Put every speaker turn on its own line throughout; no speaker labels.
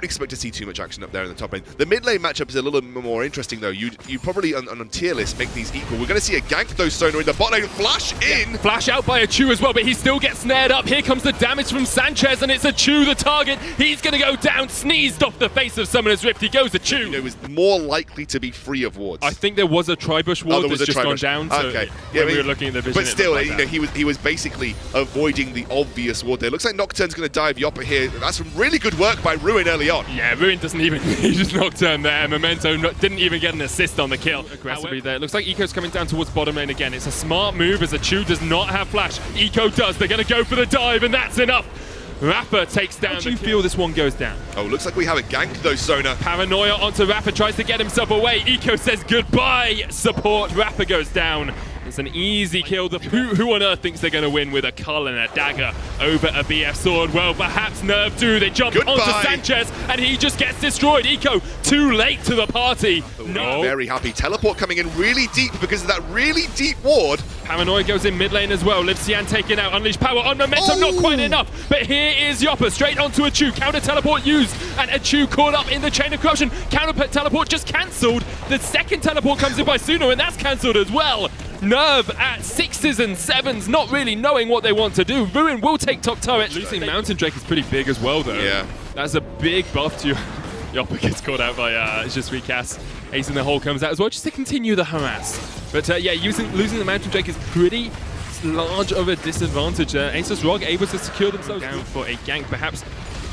Expect to see too much action up there in the top lane. The mid lane matchup is a little more interesting though. You probably on tier list make these equal. We're going to see a gank though, Sona in the bot lane. Flash in!
Yeah. Flash out by Achu as well, but he still gets snared up. Here comes the damage from Sanchez, and it's Achu the target. He's going to go down, sneezed off the face of Summoner's Rift. He goes Achu.
It was more likely to be free of wards.
I think there was a Tribush ward that's just gone down. So
okay.
Yeah, we were looking at the vision.
But still, you know, he was basically avoiding the obvious ward there. Looks like Nocturne's going to dive Yoppa here. That's some really good work by Ruin early on.
Yeah, Ruin doesn't even use Nocturne there. Memento didn't even get an assist on the kill. Aggressively there. It looks like Eco's coming down towards bottom lane again. It's a smart move as Achu does not have flash. Eco does. They're going to go for the dive, and that's enough. Rapper takes down. How do you feel this one goes down?
Oh, looks like we have a gank though, Sona.
Paranoia onto Rapper, tries to get himself away. Eco says goodbye. Support. Rapper goes down. It's an easy kill. Who on earth thinks they're going to win with a Cull and a dagger over a BF sword? Well, perhaps Nerv do. They jump onto Sanchez, and he just gets destroyed. Eco, too late to the party. No.
Very happy. Teleport coming in really deep because of that really deep ward.
Paranoia goes in mid lane as well. Liv Xian taken out. Unleash power on Momentum. Not quite enough. But here is Yoppa straight onto Achu. Counter teleport used, and Achu caught up in the chain of corruption. Counter teleport just cancelled. The second teleport comes in by Suno, and that's cancelled as well. Nerv at 6s and 7s, not really knowing what they want to do. Ruin will take top turret. Losing Mountain Drake is pretty big as well, though.
Yeah.
That's a big buff to you. Yoppa gets caught out by Je suis Cass. Ace in the hole comes out as well, just to continue the harass. But yeah, losing the Mountain Drake is pretty large of a disadvantage. Asus ROG able to secure themselves down for a gank, perhaps.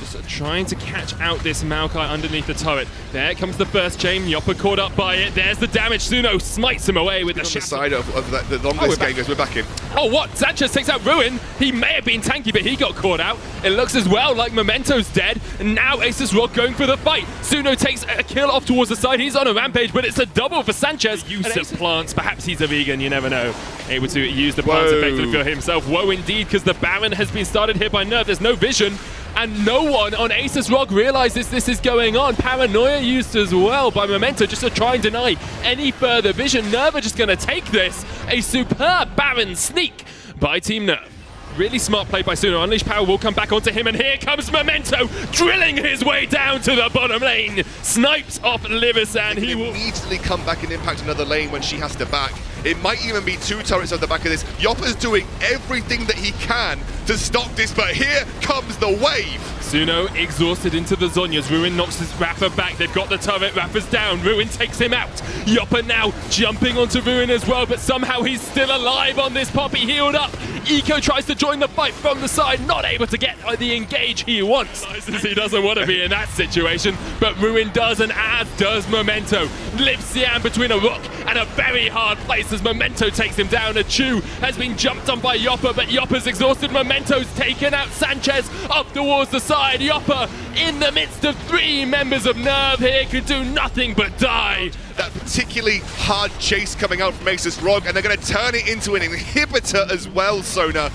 Just trying to catch out this Maokai underneath the turret. There comes the first chain. Yoppa caught up by it. There's the damage. Suno smites him away with the
side of the longest game as we're back in.
Oh, what? Sanchez takes out Ruin. He may have been tanky, but he got caught out. It looks as well like Memento's dead. And now Asus ROG going for the fight. Suno takes a kill off towards the side. He's on a rampage, but it's a double for Sanchez. Use of plants. Perhaps he's a vegan. You never know. Able to use the plants effectively for himself. Woe indeed, because the Baron has been started here by Nerv. There's no vision. And no one on Asus ROG realizes this is going on. Paranoia used as well by Memento just to try and deny any further vision. Nerv are just going to take this. A superb Baron sneak by Team Nerv. Really smart play by Suno. Unleash power will come back onto him, and here comes Memento drilling his way down to the bottom lane. Snipes off Livisan.
He will immediately come back and impact another lane when she has to back. It might even be 2 turrets at the back of this. Yoppa's doing everything that he can to stop this, but here comes the wave.
Suno exhausted into the Zhonya's. Ruin knocks his Rapper back. They've got the turret. Rapper's down. Ruin takes him out. Yoppa now jumping onto Ruin as well, but somehow he's still alive on this pop. He healed up. Eco tries to join the fight from the side, not able to get the engage he wants. He doesn't want to be in that situation, but Ruin does, and as does Memento. Liv Xian between a rock and a very hard place as Memento takes him down. Achu has been jumped on by Yoppa, but Yoppa's exhausted. Memento's taken out Sanchez up towards the side. Yoppa in the midst of 3 members of Nerv here could do nothing but die.
That particularly hard chase coming out from Asus ROG, and they're going to turn it into an inhibitor as well, Sona.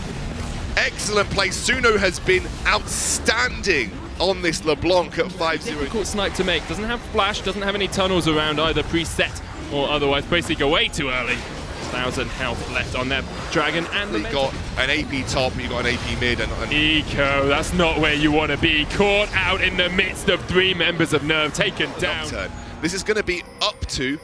Excellent play. Suno has been outstanding on this LeBlanc at 5-0.
Difficult snipe to make. Doesn't have flash, doesn't have any tunnels around either preset or otherwise. Basically go way too early. 1,000 health left on their dragon, and
you got an AP top, you got an AP mid, and
Eco, that's not where you want to be. Caught out in the midst of 3 members of Nerv, taken down.
Nocturne. This is going to be up to,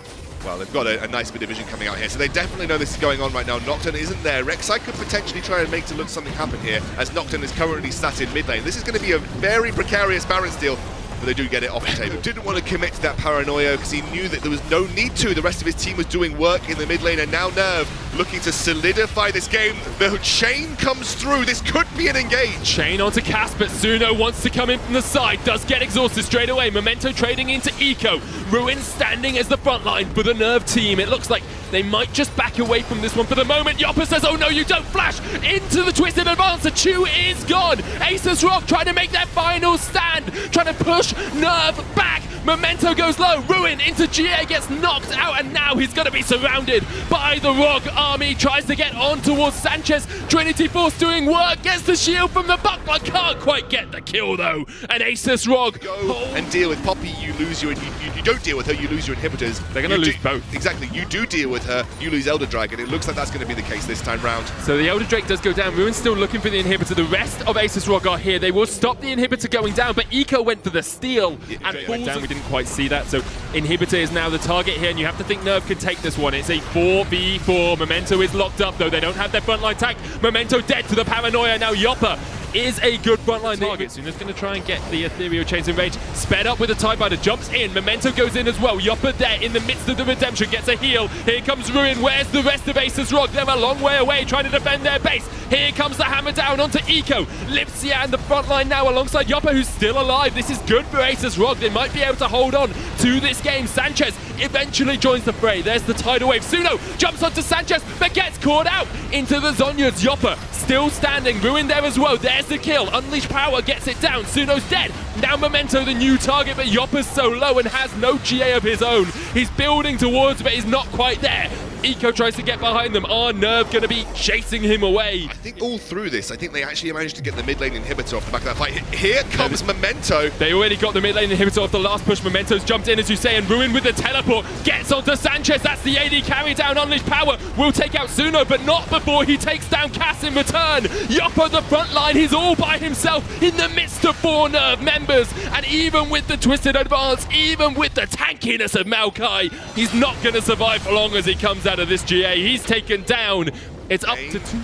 well, they've got a nice bit of vision coming out here, so they definitely know this is going on right now. Nocturne isn't there. Rek'Sai could potentially try and make to look something happen here, as Nocturne is currently sat in mid lane. This is going to be a very precarious Baron steal, but they do get it off the table. Didn't want to commit to that Paranoia because he knew that there was no need to. The rest of his team was doing work in the mid lane, and now Nerv looking to solidify this game. The chain comes through. This could be an engage.
Chain onto Cass, but Suno wants to come in from the side. Does get exhausted straight away. Memento trading into Eco. Ruin standing as the front line for the Nerv team. It looks like they might just back away from this one for the moment. Yoppa says, oh no, you don't flash into the twisted advance. The Chu is gone. Asus ROG trying to make their final stand, trying to push Nerv back, Memento goes low. Ruin into GA, gets knocked out, and now he's going to be surrounded by the ROG army. Tries to get on towards Sanchez. Trinity Force doing work. Gets the shield from the buckler. Can't quite get the kill, though. And Asus ROG.
Go and deal with Poppy, you lose your... You don't deal with her, you lose your inhibitors.
They're going to lose both.
Exactly. You do deal with her, you lose Elder Dragon. It looks like that's going to be the case this time round.
So the Elder Drake does go down. Ruin's still looking for the inhibitor. The rest of Asus ROG are here. They will stop the inhibitor going down, but Eco went for the steal and went down. We didn't quite see that. So inhibitor is now the target here, and you have to think Nerv can take this one. It's a 4v4. Memento is locked up, though. They don't have their frontline tank. Memento dead to the paranoia. Now Yopper is a good frontline target. Suno's going to try and get the ethereal chains in range. Sped up with a TIE Fighter, jumps in. Memento goes in as well. Yopper there in the midst of the redemption, gets a heal. Here comes Ruin. Where's the rest of Asus ROG? They're a long way away trying to defend their base. Here comes the hammer down onto Eco. Lipsia in the front line now alongside Yopper, who's still alive. This is good for Asus ROG. They might be able to hold on to this game. Sanchez eventually joins the fray. There's the tidal wave. Suno jumps onto Sanchez, but gets caught out into the Zhonya's. Yopper still standing. Ruin there as well. There's the kill. Unleash Power gets it down. Suno's dead. Now Memento the new target, but Yopper's so low and has no GA of his own. He's building towards, but he's not quite there. Eco tries to get behind them. Are Nerv going to be chasing him away?
I think all through this, I think they actually managed to get the mid lane inhibitor off the back of that fight. Here comes Memento.
They already got the mid lane inhibitor off the last push. Memento's jumped in, as you say, and Ruin with the teleport gets onto Sanchez. That's the AD carry down. Unleash Power will take out Suno, but not before he takes down Cass in return. Yopper the front line. He's all by himself in the midst of 4 Nerv members. And even with the twisted advance, even with the tankiness of Maokai, he's not going to survive for long as he comes out of this GA. He's taken down. It's up to 2.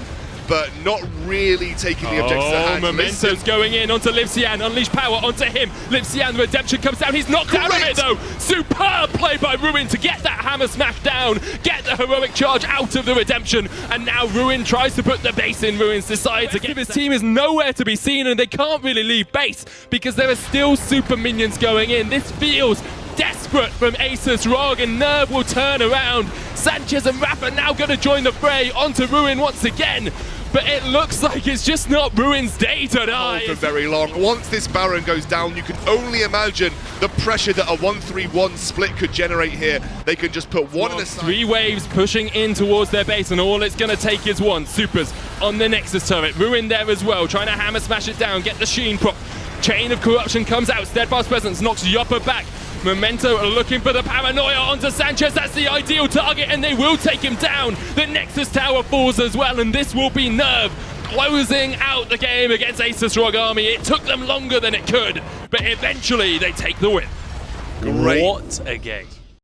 But not really taking the objectives to hand.
Memento's going in onto Livcian. Unleash Power onto him. Livcian, the redemption comes down. He's knocked out of it, though. Superb play by Ruin to get that hammer smash down, get the heroic charge out of the redemption, and now Ruin tries to put the base in. Ruin's decides to get his team is nowhere to be seen, and they can't really leave base because there are still super minions going in. This feels desperate from Asus ROG, and Nerv will turn around. Sanchez and Rafa now going to join the fray onto Ruin once again. But it looks like it's just not Ruin's day to die.
For very long. Once this Baron goes down, you can only imagine the pressure that a 1-3-1 split could generate here. They can just put one in the side.
3 waves pushing in towards their base, and all it's going to take is one. Supers on the Nexus turret. Ruin there as well, trying to hammer smash it down, get the Sheen prop. Chain of Corruption comes out. Steadfast Presence knocks Yopper back. Memento are looking for the paranoia onto Sanchez. That's the ideal target, and they will take him down. The Nexus Tower falls as well, and this will be Nerv closing out the game against Asus ROG Army. It took them longer than it could, but eventually they take the win.
Great.
What a game.